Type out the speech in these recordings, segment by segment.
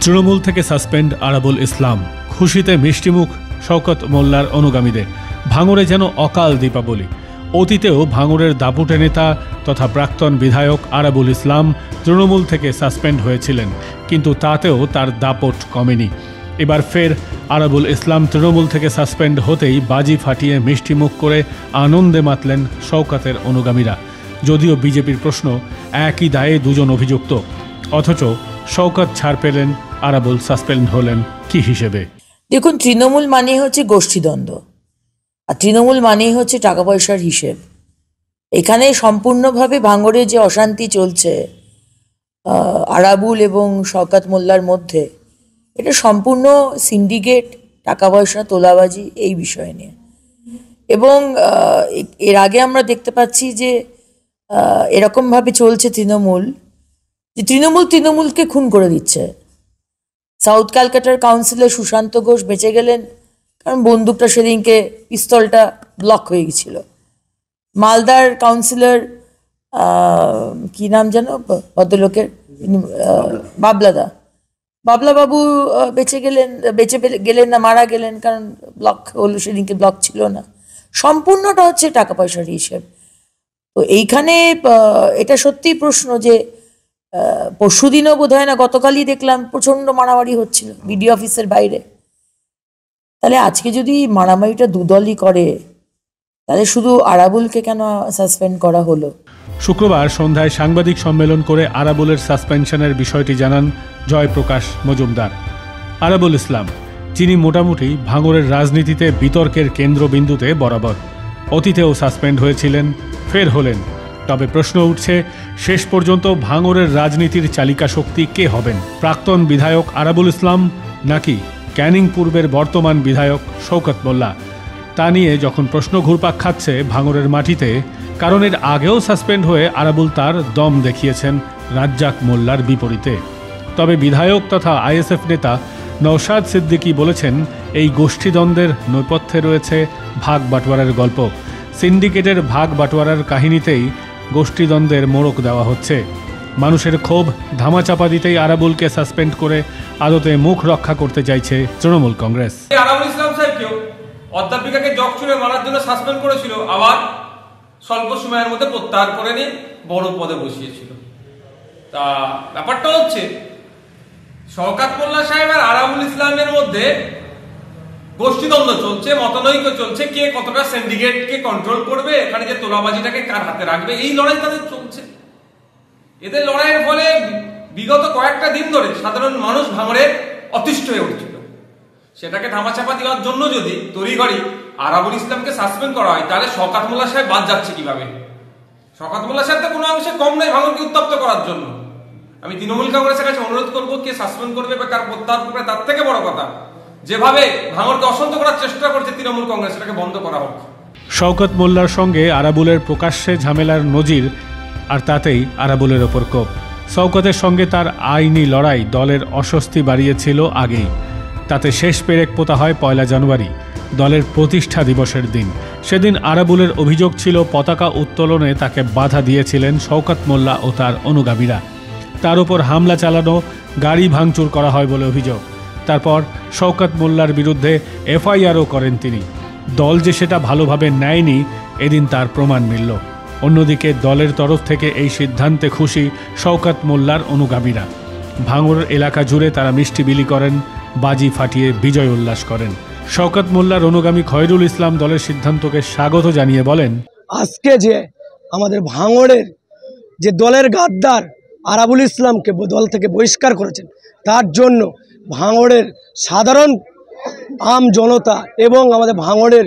তৃণমূল থেকে সাসপেন্ড আরাবুল ইসলাম, খুশিতে মিষ্টিমুখ শওকত মোল্লার অনুগামীদের। ভাঙড়ে যেন অকাল দীপাবলি। অতীতেও ভাঙড়ের দাপুটে নেতা তথা প্রাক্তন বিধায়ক আরাবুল ইসলাম তৃণমূল থেকে সাসপেন্ড হয়েছিলেন, কিন্তু তাতেও তার দাপট কমেনি। এবার ফের আরাবুল ইসলাম তৃণমূল থেকে সাসপেন্ড হতেই বাজি ফাটিয়ে মিষ্টিমুখ করে আনন্দে মাতলেন শওকতের অনুগামীরা। যদিও বিজেপির প্রশ্ন, একই দায়ে দুজন অভিযুক্ত, অথচ শওকত ছাড় পেলেন, আরাবুল সাসপেন্ড হলেন কি হিসেবে? দেখুন, তৃণমূল মানেই হচ্ছে গোষ্ঠীদ্বন্দ্ব, আর তৃণমূল মানেই হচ্ছে টাকা পয়সার হিসেব। এখানে সম্পূর্ণভাবে ভাঙড়ে যে অশান্তি চলছে আরাবুল এবং শওকত মোল্লার মধ্যে, এটা সম্পূর্ণ সিন্ডিকেট, টাকা পয়সা তোলাবাজি এই বিষয় নিয়ে। এবং এর আগে আমরা দেখতে পাচ্ছি যে এরকমভাবে চলছে তৃণমূল, যে তৃণমূলকে খুন করে দিচ্ছে। সাউথ ক্যালকাটার কাউন্সিলর সুশান্ত ঘোষ বেঁচে গেলেন কারণ বন্দুকটা সেদিনকে পিস্তলটা ব্লক হয়ে গেছিল। মালদার কাউন্সিলর কি নাম যেন ভদ্রলোকের, বাবলাবাবু বেঁচে গেলেন না, মারা গেলেন কারণ ব্লক হলো, সেদিনকে ব্লক ছিল না। সম্পূর্ণটা হচ্ছে টাকা পয়সার হিসেব। তো এইখানে এটা সত্যিই প্রশ্ন যে পরশুদিনও বোধ হয় না, গতকালই দেখলাম প্রচণ্ড মারামারি হচ্ছিল বিডিও অফিসের বাইরে। তাহলে আজকে যদি মারামারিটা দুদলই করে, তাহলে শুধু আরাবুলকে কেন সাসপেন্ড করা হলো? শুক্রবার সন্ধ্যায় সাংবাদিক সম্মেলন করে আরাবুলের সাসপেনশনের বিষয়টি জানান জয়প্রকাশ মজুমদার। আরাবুল ইসলাম, যিনি মোটামুটি ভাঙড়ের রাজনীতিতে বিতর্কের কেন্দ্রবিন্দুতে বরাবর, অতীতেও সাসপেন্ড হয়েছিলেন, ফের হলেন। তবে প্রশ্ন উঠছে, শেষ পর্যন্ত ভাঙড়ের রাজনীতির চালিকা শক্তি কে হবেন? প্রাক্তন বিধায়ক আরাবুল ইসলাম নাকি ক্যানিং পূর্বের বর্তমান বিধায়ক শওকত মোল্লা? তা নিয়ে যখন প্রশ্ন ঘুরপাক খাচ্ছে ভাঙড়ের মাটিতে, কারণ এর আগেও সাসপেন্ড হয়ে আরাবুল তার দম দেখিয়েছেন রাজ্জাক মোল্লার বিপরীতে। তবে বিধায়ক তথা আইএসএফ নেতা নওশাদ সিদ্দিকী বলেছেন, এই গোষ্ঠীদ্বন্দ্বের নেপথ্যে রয়েছে ভাগ বাটোয়ারার গল্প। সিন্ডিকেটের ভাগ বাটোয়ারার কাহিনীতেই গোষ্ঠীদ্বন্দ্বের মোড়ক দেওয়া হচ্ছে। মানুষের ক্ষোভ ধামাচাপা দিতেই আরাবুলকে সাসপেন্ড করে আদতে মুখ রক্ষা করতে চাইছে তৃণমূল কংগ্রেস। আরাবুল ইসলাম সাহেবকেও অধ্যাপিকাকে জগ ছুড়ে মারার জন্য সাসপেন্ড করেছিল, আবার স্বল্প সময়ের মধ্যে প্রত্যাহার করে নিয়ে বড় পদে বসিয়েছিল। তা ব্যাপারটা হচ্ছে, শওকত মোল্লা সাহেব আর আরাবুল ইসলামের মধ্যে গোষ্ঠীদ্বন্দ্ব চলছে, মতানৈক্য চলছে, কে কতটা সিন্ডিকেটকে কন্ট্রোল করবে, এখানে যে তোলাবাজিটাকে কার হাতে রাখবে, এই লড়াই তাদের চলছে। এদের লড়াইয়ের ফলে বিগত কয়েকটা দিন ধরে সাধারণ মানুষ ভাঙড়ে অতিষ্ঠ হয়ে উঠছিল। সেটাকে ধামাচাপা দেওয়ার জন্য যদি তড়িঘড়ি আরাবুল ইসলামকে সাসপেন্ড করা হয়, তাহলে শওকত মোল্লা সাহেব বাদ যাচ্ছে কিভাবে? শওকত মোল্লা সাহেব তো কোনো অংশে কম নয় ভাঙড়কে উত্তপ্ত করার জন্য। আমি তৃণমূল কংগ্রেসের কাছে অনুরোধ করবো, কে সাসপেন্ড করবে বা কার প্রত্যাহার করবে, তার থেকে বড় কথা যেভাবে ভাঙড়কে অশান্ত করার চেষ্টা করছে তৃণমূল কংগ্রেস, সেটাকে বন্ধ করা হোক। শওকত মোল্লার সঙ্গে আরাবুলের প্রকাশ্যে ঝামেলার নজির, আর তাতেই আরাবুলের ওপর কোপ। শওকতের সঙ্গে তার আইনি লড়াই দলের অস্বস্তি বাড়িয়েছিল আগেই। তাতে শেষ পেরেক পোতা হয় 1 জানুয়ারি, দলের প্রতিষ্ঠা দিবসের দিন। সেদিন আরাবুলের অভিযোগ ছিল পতাকা উত্তোলনে তাকে বাধা দিয়েছিলেন শওকত মোল্লা ও তার অনুগামীরা। তার উপর হামলা চালানো, গাড়ি ভাঙচুর করা হয় বলে অভিযোগ। তারপর শওকত মোল্লার বিরুদ্ধে এফআইআরও করেন তিনি। দল যে সেটা ভালোভাবে নেয়নি, এদিন তার প্রমাণ মিলল। অন্যদিকে দলের তরফ থেকে এই সিদ্ধান্তে খুশি শওকত মোল্লার অনুগামীরা। ভাঙড় এলাকা জুড়ে তারা মিষ্টি বিলি করেন, বাজি ফাটিয়ে বিজয় উল্লাস করেন। শওকত মোল্লার অনুগামী খয়রুল ইসলাম দলের সিদ্ধান্তকে স্বাগত জানিয়ে বলেন, আজকে যে আমাদের ভাঙড়ের যে দলের গাদ্দার আরাবুল ইসলামকে দল থেকে বহিষ্কার করেছেন, তার জন্য ভাঙড়ের সাধারণ আম জনতা এবং আমাদের ভাঙড়ের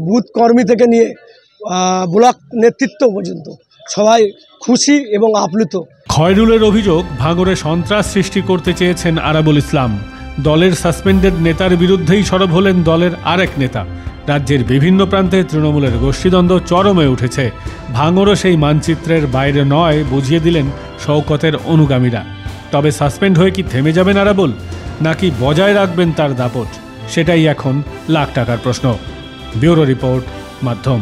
বুথ কর্মী থেকে নিয়ে ব্লক নেতৃত্ব পর্যন্ত সবাই খুশি এবং আপ্লুত। খয়রুলের অভিযোগ, ভাঙড়ে সন্ত্রাস সৃষ্টি করতে চেয়েছেন আরাবুল ইসলাম। দলের সাসপেন্ডেড নেতার বিরুদ্ধেই সরব হলেন দলের আরেক নেতা। রাজ্যের বিভিন্ন প্রান্তে তৃণমূলের গোষ্ঠীদ্বন্দ্ব চরমে উঠেছে। ভাঙড়ও সেই মানচিত্রের বাইরে নয়, বুঝিয়ে দিলেন শওকতের অনুগামীরা। তবে সাসপেন্ড হয়ে কি থেমে যাবেন আরাবুল, নাকি বজায় রাখবেন তার দাপট? সেটাই এখন লাখ টাকার প্রশ্ন। ব্যুরো রিপোর্ট, মাধ্যম।